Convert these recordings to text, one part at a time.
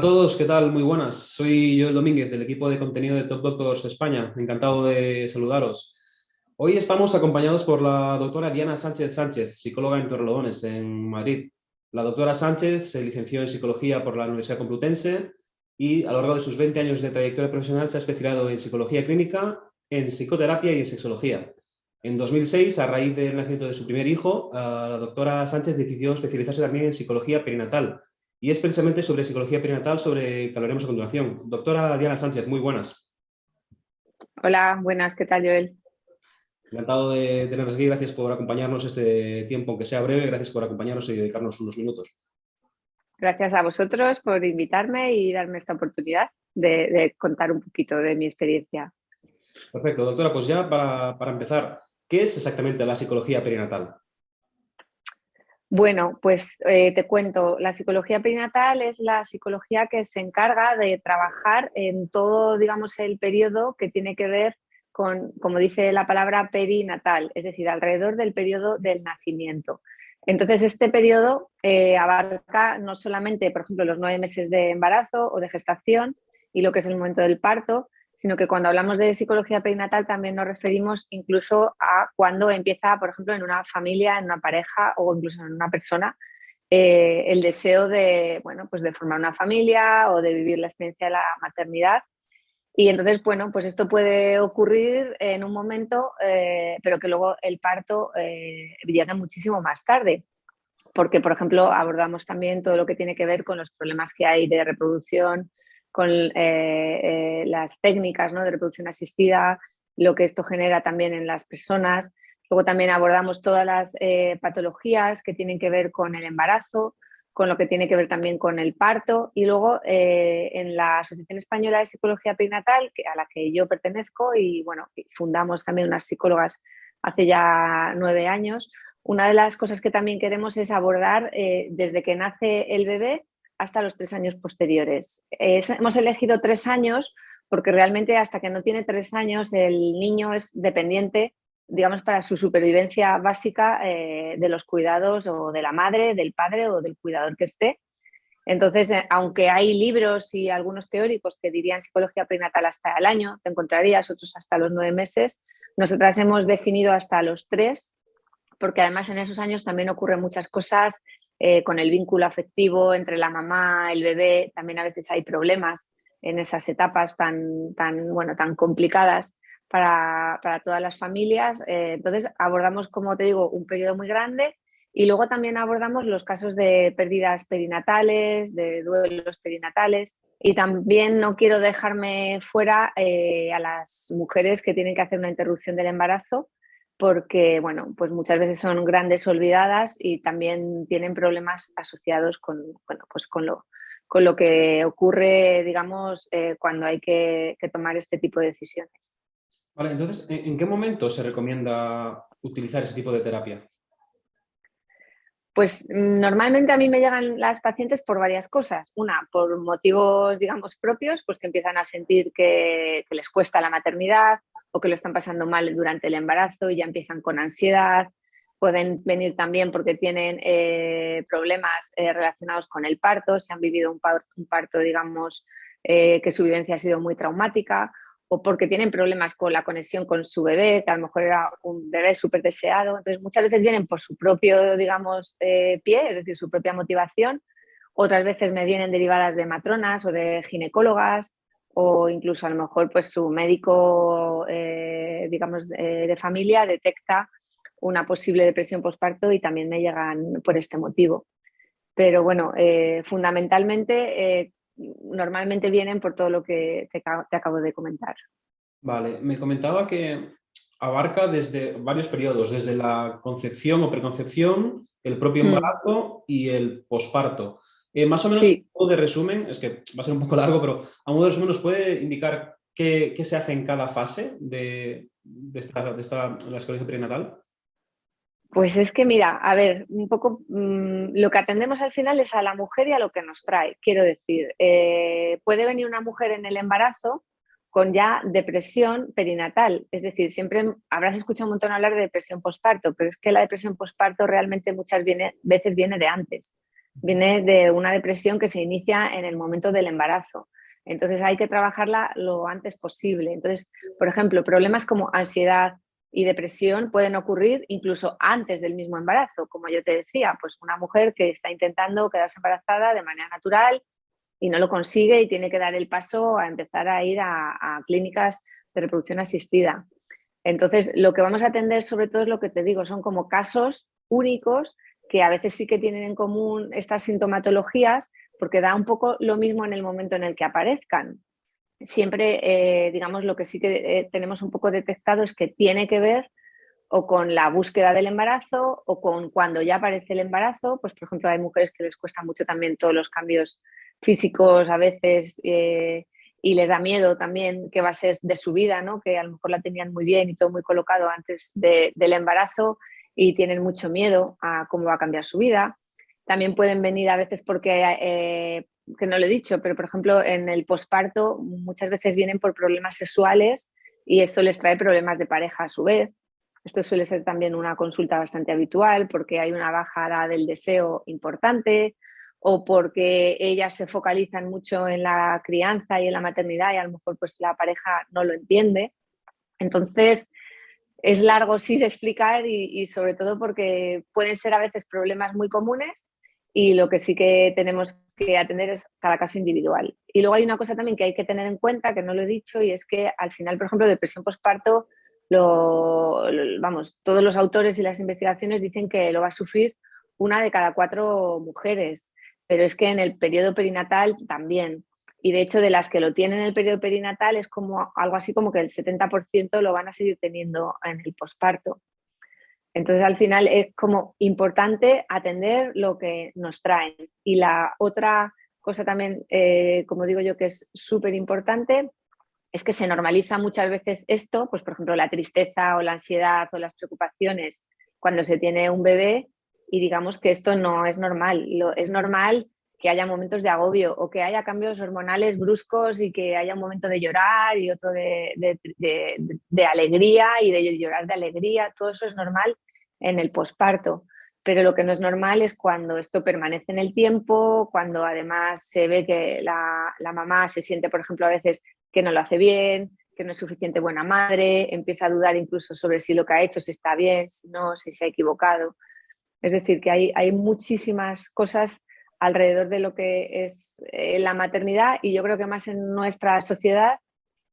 todos, ¿qué tal? Muy buenas. Soy Joel Domínguez del equipo de contenido de Top Doctors España. Encantado de saludaros. Hoy estamos acompañados por la doctora Diana Sánchez Sánchez, psicóloga en Torrelodones, en Madrid. La doctora Sánchez se licenció en psicología por la Universidad Complutense y a lo largo de sus 20 años de trayectoria profesional se ha especializado en psicología clínica, en psicoterapia y en sexología. En 2006, a raíz del nacimiento de su primer hijo, la doctora Sánchez decidió especializarse también en psicología perinatal. Y es precisamente sobre psicología perinatal sobre que hablaremos a continuación. Doctora Diana Sánchez, muy buenas. Hola, buenas, ¿qué tal, Joel? Encantado de tenernos aquí. Gracias por acompañarnos este tiempo, aunque sea breve. Gracias por acompañarnos y dedicarnos unos minutos. Gracias a vosotros por invitarme y darme esta oportunidad de contar un poquito de mi experiencia. Perfecto, doctora. Pues ya para empezar, ¿qué es exactamente la psicología perinatal? Bueno, pues te cuento, la psicología perinatal es la psicología que se encarga de trabajar en todo, digamos, el periodo que tiene que ver con, como dice la palabra, perinatal, es decir, alrededor del periodo del nacimiento. Entonces, este periodo abarca no solamente, por ejemplo, los 9 meses de embarazo o de gestación y lo que es el momento del parto, sino que cuando hablamos de psicología perinatal también nos referimos incluso a cuando empieza, por ejemplo, en una familia, en una pareja o incluso en una persona, el deseo de, bueno, pues de formar una familia o de vivir la experiencia de la maternidad. Y entonces, bueno, pues esto puede ocurrir en un momento, pero que luego el parto llegue muchísimo más tarde. Porque, por ejemplo, abordamos también todo lo que tiene que ver con los problemas que hay de reproducción, con las técnicas, ¿no?, de reproducción asistida, lo que esto genera también en las personas. Luego también abordamos todas las patologías que tienen que ver con el embarazo, con lo que tiene que ver también con el parto. Y luego en la Asociación Española de Psicología Perinatal, a la que yo pertenezco, y bueno, fundamos también unas psicólogas hace ya 9 años. Una de las cosas que también queremos es abordar desde que nace el bebé hasta los 3 años posteriores. Hemos elegido 3 años porque realmente hasta que no tiene 3 años el niño es dependiente, digamos, para su supervivencia básica de los cuidados o de la madre, del padre o del cuidador que esté. Entonces, aunque hay libros y algunos teóricos que dirían psicología prenatal hasta el año, te encontrarías otros hasta los 9 meses, nosotras hemos definido hasta los 3, porque además en esos años también ocurren muchas cosas con el vínculo afectivo entre la mamá, el bebé, también a veces hay problemas en esas etapas tan complicadas para todas las familias. Entonces abordamos, como te digo, un periodo muy grande y luego también abordamos los casos de pérdidas perinatales, de duelos perinatales y también no quiero dejarme fuera a las mujeres que tienen que hacer una interrupción del embarazo porque, bueno, pues muchas veces son grandes olvidadas y también tienen problemas asociados con, bueno, pues con lo que ocurre, digamos, cuando hay que tomar este tipo de decisiones. Vale, entonces, ¿en qué momento se recomienda utilizar ese tipo de terapia? Pues normalmente a mí me llegan las pacientes por varias cosas. Una, por motivos, digamos, propios, pues que empiezan a sentir que les cuesta la maternidad o que lo están pasando mal durante el embarazo y ya empiezan con ansiedad. Pueden venir también porque tienen problemas relacionados con el parto, si han vivido un parto, digamos, que su vivencia ha sido muy traumática, o porque tienen problemas con la conexión con su bebé, que a lo mejor era un bebé súper deseado. Entonces, muchas veces vienen por su propio, digamos, pie, es decir, su propia motivación. Otras veces me vienen derivadas de matronas o de ginecólogas, o incluso a lo mejor pues su médico, digamos, de familia detecta una posible depresión postparto y también me llegan por este motivo. Pero bueno, fundamentalmente, normalmente vienen por todo lo que te acabo de comentar. Vale, me comentaba que abarca desde varios periodos, desde la concepción o preconcepción, el propio Mm, embarazo y el posparto. Más o menos, a sí. modo de resumen, es que va a ser un poco largo, pero a modo de resumen, ¿nos puede indicar qué se hace en cada fase de la psicología perinatal? Pues es que mira, a ver, un poco lo que atendemos al final es a la mujer y a lo que nos trae. Quiero decir, puede venir una mujer en el embarazo con ya depresión perinatal, es decir, siempre habrás escuchado un montón hablar de depresión posparto, pero es que la depresión posparto realmente muchas veces viene de antes. viene de una depresión que se inicia en el momento del embarazo. Entonces hay que trabajarla lo antes posible. Entonces, por ejemplo, problemas como ansiedad y depresión pueden ocurrir incluso antes del mismo embarazo. Como yo te decía, pues una mujer que está intentando quedarse embarazada de manera natural y no lo consigue y tiene que dar el paso a empezar a ir a clínicas de reproducción asistida. Entonces, lo que vamos a atender sobre todo es lo que te digo, son como casos únicos que a veces sí que tienen en común estas sintomatologías porque da un poco lo mismo en el momento en el que aparezcan. Siempre, digamos, lo que sí que tenemos un poco detectado es que tiene que ver o con la búsqueda del embarazo o con cuando ya aparece el embarazo, pues por ejemplo hay mujeres que les cuesta mucho también todos los cambios físicos a veces y les da miedo también qué va a ser de su vida, ¿no? Que a lo mejor la tenían muy bien y todo muy colocado antes del embarazo y tienen mucho miedo a cómo va a cambiar su vida. También pueden venir a veces porque, que no lo he dicho, pero por ejemplo en el posparto muchas veces vienen por problemas sexuales y esto les trae problemas de pareja a su vez. Esto suele ser también una consulta bastante habitual porque hay una bajada del deseo importante o porque ellas se focalizan mucho en la crianza y en la maternidad y a lo mejor pues la pareja no lo entiende. Entonces, es largo sí de explicar y sobre todo porque pueden ser a veces problemas muy comunes y lo que sí que tenemos que atender es cada caso individual. Y luego hay una cosa también que hay que tener en cuenta, que no lo he dicho, y es que al final, por ejemplo, depresión postparto, vamos, todos los autores y las investigaciones dicen que lo va a sufrir una de cada 4 mujeres, pero es que en el periodo perinatal también. Y de hecho, de las que lo tienen en el periodo perinatal es como algo así como que el 70% lo van a seguir teniendo en el posparto. Entonces, al final es como importante atender lo que nos traen. Y la otra cosa también, como digo yo, que es súper importante, es que se normaliza muchas veces esto, pues por ejemplo la tristeza o la ansiedad o las preocupaciones cuando se tiene un bebé y digamos que esto no es normal. Es normal que haya momentos de agobio o que haya cambios hormonales bruscos y que haya un momento de llorar y otro de alegría y de llorar de alegría. Todo eso es normal en el posparto. Pero lo que no es normal es cuando esto permanece en el tiempo, cuando además se ve que la mamá se siente, por ejemplo, a veces que no lo hace bien, que no es suficiente buena madre, empieza a dudar incluso sobre si lo que ha hecho si está bien, si no, si se ha equivocado. Es decir, que hay muchísimas cosas alrededor de lo que es la maternidad y yo creo que más en nuestra sociedad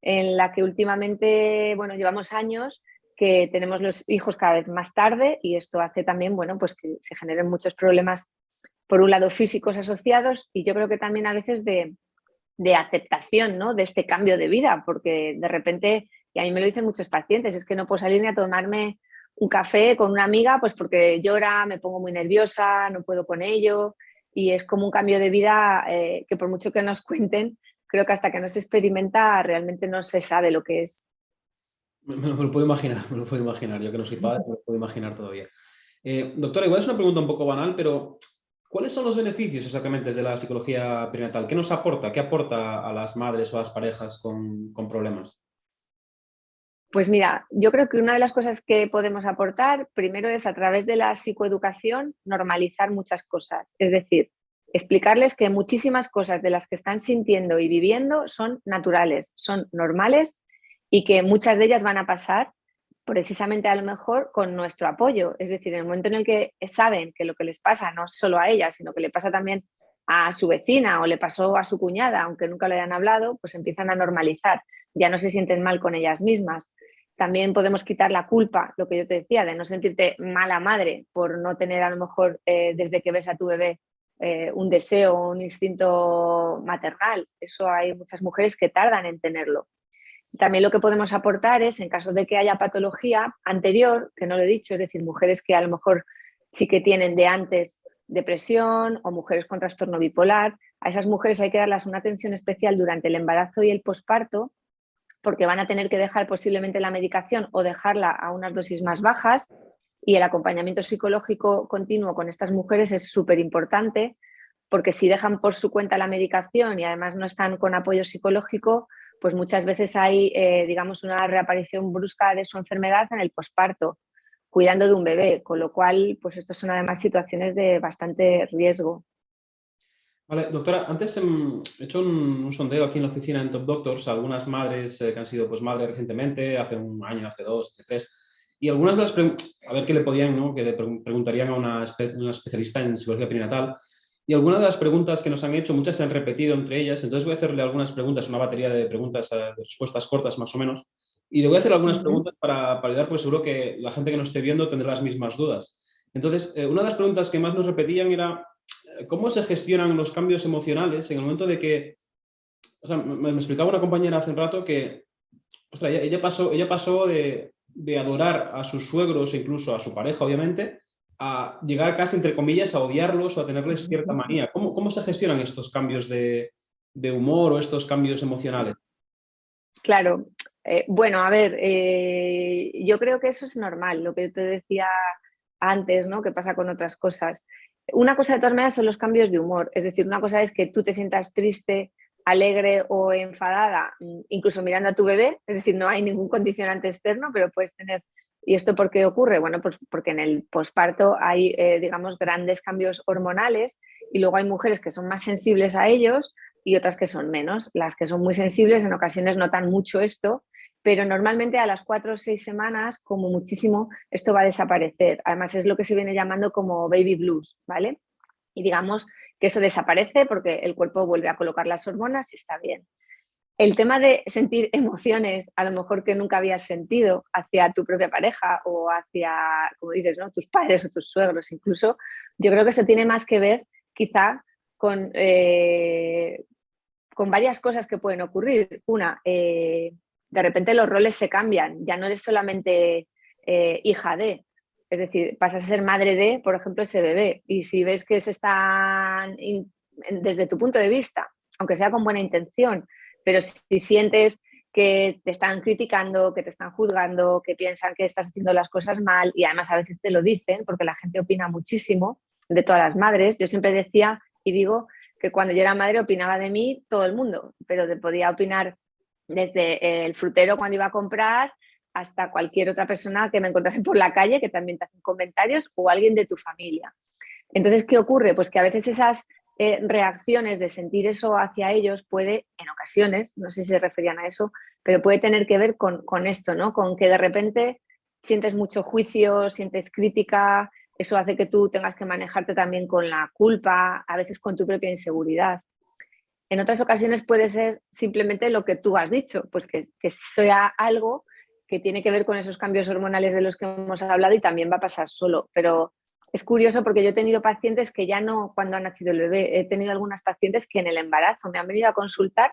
en la que últimamente, bueno, llevamos años que tenemos los hijos cada vez más tarde y esto hace también, bueno, pues que se generen muchos problemas, por un lado físicos asociados y yo creo que también a veces de aceptación, ¿no? De este cambio de vida, porque de repente, y a mí me lo dicen muchos pacientes, es que no puedo salir ni a tomarme un café con una amiga, pues porque llora, me pongo muy nerviosa, no puedo con ello, y es como un cambio de vida que por mucho que nos cuenten, creo que hasta que no se experimenta realmente no se sabe lo que es. Me lo puedo imaginar, me lo puedo imaginar. Yo que no soy padre, me lo puedo imaginar todavía. Doctora, igual es una pregunta un poco banal, pero ¿cuáles son los beneficios exactamente de la psicología perinatal? ¿Qué nos aporta? ¿Qué aporta a las madres o a las parejas con problemas? Pues mira, yo creo que una de las cosas que podemos aportar primero es a través de la psicoeducación normalizar muchas cosas. Es decir, explicarles que muchísimas cosas de las que están sintiendo y viviendo son naturales, son normales y que muchas de ellas van a pasar precisamente a lo mejor con nuestro apoyo. Es decir, en el momento en el que saben que lo que les pasa no solo a ellas, sino que le pasa también a su vecina o le pasó a su cuñada, aunque nunca lo hayan hablado, pues empiezan a normalizar. Ya no se sienten mal con ellas mismas. También podemos quitar la culpa, lo que yo te decía, de no sentirte mala madre por no tener a lo mejor desde que ves a tu bebé un deseo o un instinto maternal. Eso hay muchas mujeres que tardan en tenerlo. También lo que podemos aportar es, en caso de que haya patología anterior, que no lo he dicho, es decir, mujeres que a lo mejor sí que tienen de antes depresión o mujeres con trastorno bipolar, a esas mujeres hay que darles una atención especial durante el embarazo y el posparto porque van a tener que dejar posiblemente la medicación o dejarla a unas dosis más bajas y el acompañamiento psicológico continuo con estas mujeres es súper importante porque si dejan por su cuenta la medicación y además no están con apoyo psicológico, pues muchas veces hay, digamos, una reaparición brusca de su enfermedad en el posparto, cuidando de un bebé, con lo cual, pues estas son además situaciones de bastante riesgo. Vale, doctora, antes he hecho un sondeo aquí en la oficina en Top Doctors a algunas madres que han sido pues, madres recientemente, hace un año, hace dos, hace tres, y algunas de las a ver qué le podían, ¿no? Que le preguntarían a una especialista en psicología perinatal, y algunas de las preguntas que nos han hecho, muchas se han repetido entre ellas, entonces voy a hacerle algunas preguntas, una batería de preguntas, de respuestas cortas más o menos, y le voy a hacer algunas Ujú. preguntas para ayudar, pues seguro que la gente que nos esté viendo tendrá las mismas dudas. Entonces, una de las preguntas que más nos repetían era cómo se gestionan los cambios emocionales en el momento de que, o sea, me explicaba una compañera hace un rato que, ostras, ella pasó de adorar a sus suegros e incluso a su pareja, obviamente, a llegar casi, entre comillas, a odiarlos o a tenerles cierta Ujú. manía. ¿Cómo se gestionan estos cambios de humor o estos cambios emocionales? Claro, bueno, a ver, yo creo que eso es normal, lo que te decía antes, ¿no? Que pasa con otras cosas. Una cosa de todas maneras son los cambios de humor, es decir, una cosa es que tú te sientas triste, alegre o enfadada, incluso mirando a tu bebé, es decir, no hay ningún condicionante externo, pero puedes tener. ¿Y esto por qué ocurre? Bueno, pues porque en el posparto hay, digamos, grandes cambios hormonales y luego hay mujeres que son más sensibles a ellos y otras que son menos. Las que son muy sensibles en ocasiones notan mucho esto, pero normalmente a las 4 o 6 semanas, como muchísimo, esto va a desaparecer. Además, es lo que se viene llamando como baby blues, ¿vale? Y digamos que eso desaparece porque el cuerpo vuelve a colocar las hormonas y está bien. El tema de sentir emociones, a lo mejor que nunca habías sentido hacia tu propia pareja o hacia, como dices, ¿no? Tus padres o tus suegros incluso, yo creo que eso tiene más que ver quizá con varias cosas que pueden ocurrir. Una, de repente los roles se cambian, ya no eres solamente hija de, es decir, pasas a ser madre de, por ejemplo, ese bebé. Y si ves que se están, desde tu punto de vista, aunque sea con buena intención, pero si sientes que te están criticando, que te están juzgando, que piensan que estás haciendo las cosas mal y además a veces te lo dicen porque la gente opina muchísimo de todas las madres. Yo siempre decía y digo que cuando yo era madre opinaba de mí todo el mundo, pero te podía opinar desde el frutero cuando iba a comprar hasta cualquier otra persona que me encontrase por la calle que también te hacen comentarios o alguien de tu familia. Entonces, ¿qué ocurre? Pues que a veces esas reacciones de sentir eso hacia ellos puede, en ocasiones, no sé si se referían a eso, pero puede tener que ver con esto, ¿no? Con que de repente sientes mucho juicio, sientes crítica, eso hace que tú tengas que manejarte también con la culpa, a veces con tu propia inseguridad. En otras ocasiones puede ser simplemente lo que tú has dicho, pues que sea algo que tiene que ver con esos cambios hormonales de los que hemos hablado y también va a pasar solo. Pero es curioso porque yo he tenido pacientes que ya no cuando ha nacido el bebé, he tenido algunas pacientes que en el embarazo me han venido a consultar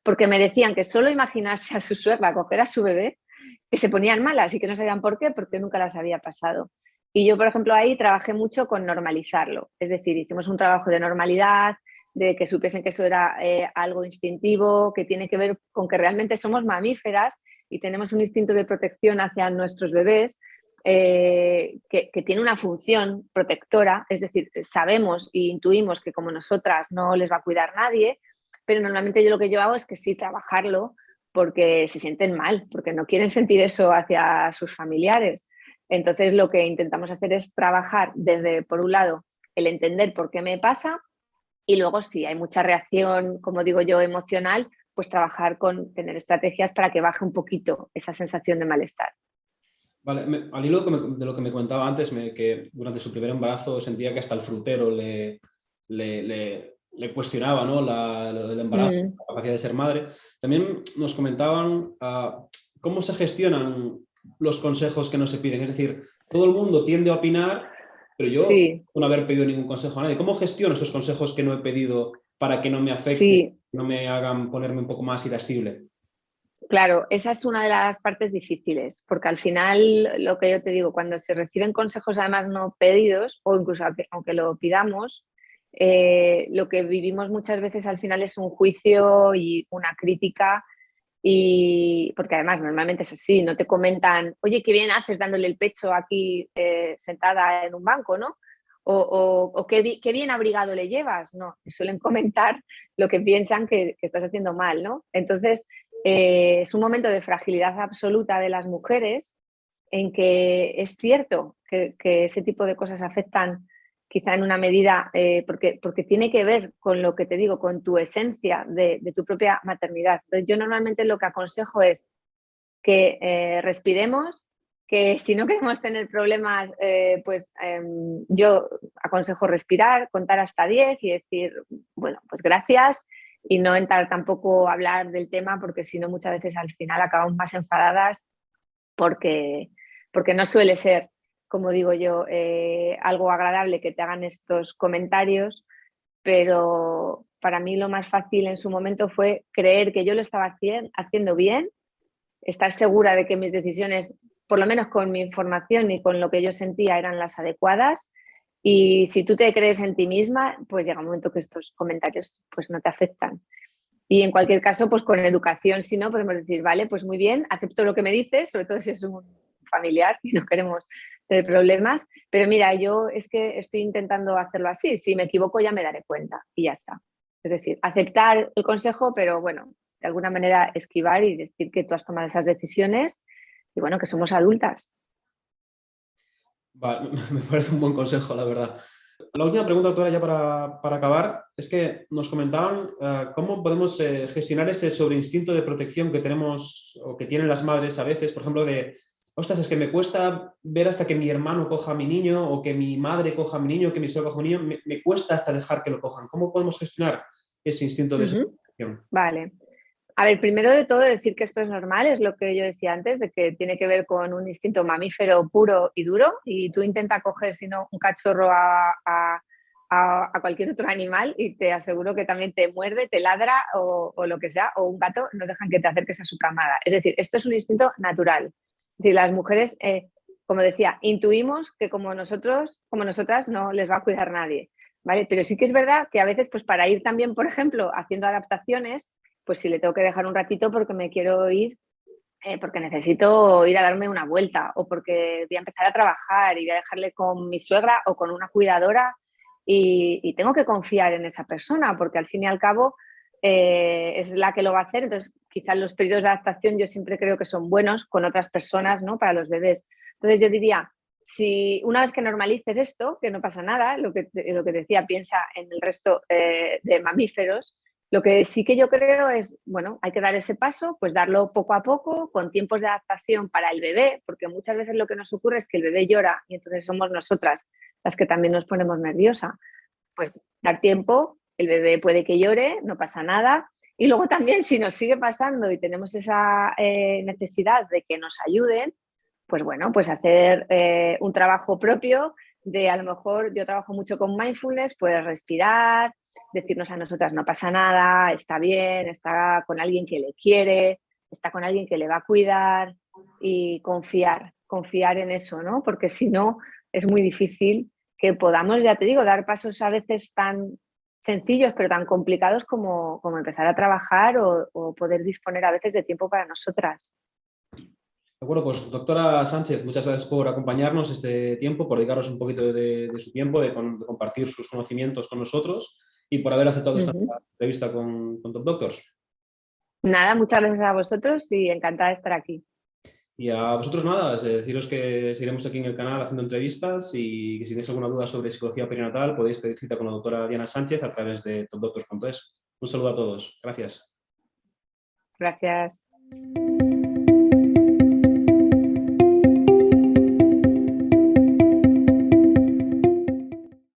porque me decían que solo imaginarse a su suegra coger a su bebé, que se ponían malas y que no sabían por qué, porque nunca las había pasado. Y yo, por ejemplo, ahí trabajé mucho con normalizarlo. Es decir, hicimos un trabajo de normalidad, de que supiesen que eso era algo instintivo, que tiene que ver con que realmente somos mamíferas y tenemos un instinto de protección hacia nuestros bebés que tiene una función protectora, es decir, sabemos e intuimos que como nosotras no les va a cuidar nadie, pero normalmente yo lo que yo hago es que sí, trabajarlo porque se sienten mal, porque no quieren sentir eso hacia sus familiares. Entonces lo que intentamos hacer es trabajar desde, por un lado, el entender por qué me pasa y luego si hay mucha reacción, como digo yo, emocional, pues trabajar con tener estrategias para que baje un poquito esa sensación de malestar. Vale, al hilo de lo que me comentaba antes, que durante su primer embarazo sentía que hasta el frutero le cuestionaba, ¿no? El embarazo, Mm, la capacidad de ser madre. También nos comentaban cómo se gestionan los consejos que no se piden. Es decir, todo el mundo tiende a opinar, pero yo sí, no haber pedido ningún consejo a nadie. ¿Cómo gestiono esos consejos que no he pedido para que no me afecten, sí. no me hagan ponerme un poco más irascible? Claro, esa es una de las partes difíciles, porque al final, lo que yo te digo, cuando se reciben consejos además no pedidos, o incluso aunque lo pidamos, lo que vivimos muchas veces al final es un juicio y una crítica, y porque además normalmente es así, no te comentan, oye, qué bien haces dándole el pecho aquí sentada en un banco, ¿no? O qué bien abrigado le llevas, no, te suelen comentar lo que piensan que estás haciendo mal, ¿no? Entonces, es un momento de fragilidad absoluta de las mujeres en que es cierto que ese tipo de cosas afectan quizá en una medida, porque tiene que ver con lo que te digo, con tu esencia de tu propia maternidad. Entonces, yo normalmente lo que aconsejo es que respiremos, que si no queremos tener problemas, yo aconsejo respirar, contar hasta 10 y decir, bueno, pues gracias, y no entrar tampoco a hablar del tema, porque si no muchas veces al final acabamos más enfadadas porque no suele ser, como digo yo, algo agradable que te hagan estos comentarios, pero para mí lo más fácil en su momento fue creer que yo lo estaba haciendo bien, estar segura de que mis decisiones, por lo menos con mi información y con lo que yo sentía, eran las adecuadas. Y si tú te crees en ti misma, pues llega un momento que estos comentarios pues no te afectan. Y en cualquier caso, pues con educación, si no, podemos decir, vale, pues muy bien, acepto lo que me dices, sobre todo si es un familiar y no queremos tener problemas, pero mira, yo es que estoy intentando hacerlo así, si me equivoco ya me daré cuenta y ya está. Es decir, aceptar el consejo, pero bueno, de alguna manera esquivar y decir que tú has tomado esas decisiones y bueno, que somos adultas. Vale, me parece un buen consejo, la verdad. La última pregunta, doctora, ya para acabar, es que nos comentaban cómo podemos gestionar ese sobreinstinto de protección que tenemos o que tienen las madres a veces, por ejemplo, de, ostras, es que me cuesta ver hasta que mi hermano coja a mi niño o que mi madre coja a mi niño, que mi suegro coja a mi niño, me cuesta hasta dejar que lo cojan. ¿Cómo podemos gestionar ese instinto de sobreprotección? Vale. A ver, primero de todo decir que esto es normal, es lo que yo decía antes, de que tiene que ver con un instinto mamífero puro y duro, y tú intenta coger, si no, un cachorro a cualquier otro animal y te aseguro que también te muerde, te ladra o lo que sea, o un gato, no dejan que te acerques a su camada. Es decir, esto es un instinto natural. Es decir, las mujeres, como decía, intuimos que como nosotros, como nosotras, no les va a cuidar nadie, ¿vale? Pero sí que es verdad que a veces, pues para ir también, por ejemplo, haciendo adaptaciones, pues si le tengo que dejar un ratito porque me quiero ir, porque necesito ir a darme una vuelta o porque voy a empezar a trabajar y voy a dejarle con mi suegra o con una cuidadora y tengo que confiar en esa persona porque al fin y al cabo es la que lo va a hacer. Entonces, quizás los periodos de adaptación yo siempre creo que son buenos con otras personas, ¿no? Para los bebés. Entonces, yo diría, si una vez que normalices esto, que no pasa nada, lo que decía, piensa en el resto de mamíferos. Lo que sí que yo creo es, bueno, hay que dar ese paso, pues darlo poco a poco, con tiempos de adaptación para el bebé, porque muchas veces lo que nos ocurre es que el bebé llora y entonces somos nosotras las que también nos ponemos nerviosa. Pues dar tiempo, el bebé puede que llore, no pasa nada. Y luego también si nos sigue pasando y tenemos esa necesidad de que nos ayuden, pues bueno, pues hacer un trabajo propio de a lo mejor yo trabajo mucho con mindfulness, pues respirar, decirnos a nosotras no pasa nada, está bien, está con alguien que le quiere, está con alguien que le va a cuidar y confiar en eso, ¿no? Porque si no es muy difícil que podamos, ya te digo, dar pasos a veces tan sencillos pero tan complicados como empezar a trabajar o poder disponer a veces de tiempo para nosotras. De acuerdo, pues doctora Sánchez, muchas gracias por acompañarnos este tiempo, por dedicarnos un poquito de su tiempo, de compartir sus conocimientos con nosotros y por haber aceptado esta entrevista con Top Doctors. Nada, muchas gracias a vosotros y encantada de estar aquí. Y a vosotros nada, es deciros que seguiremos aquí en el canal haciendo entrevistas y que si tenéis alguna duda sobre psicología perinatal podéis pedir cita con la doctora Diana Sánchez a través de topdoctors.es. Un saludo a todos. Gracias. Gracias.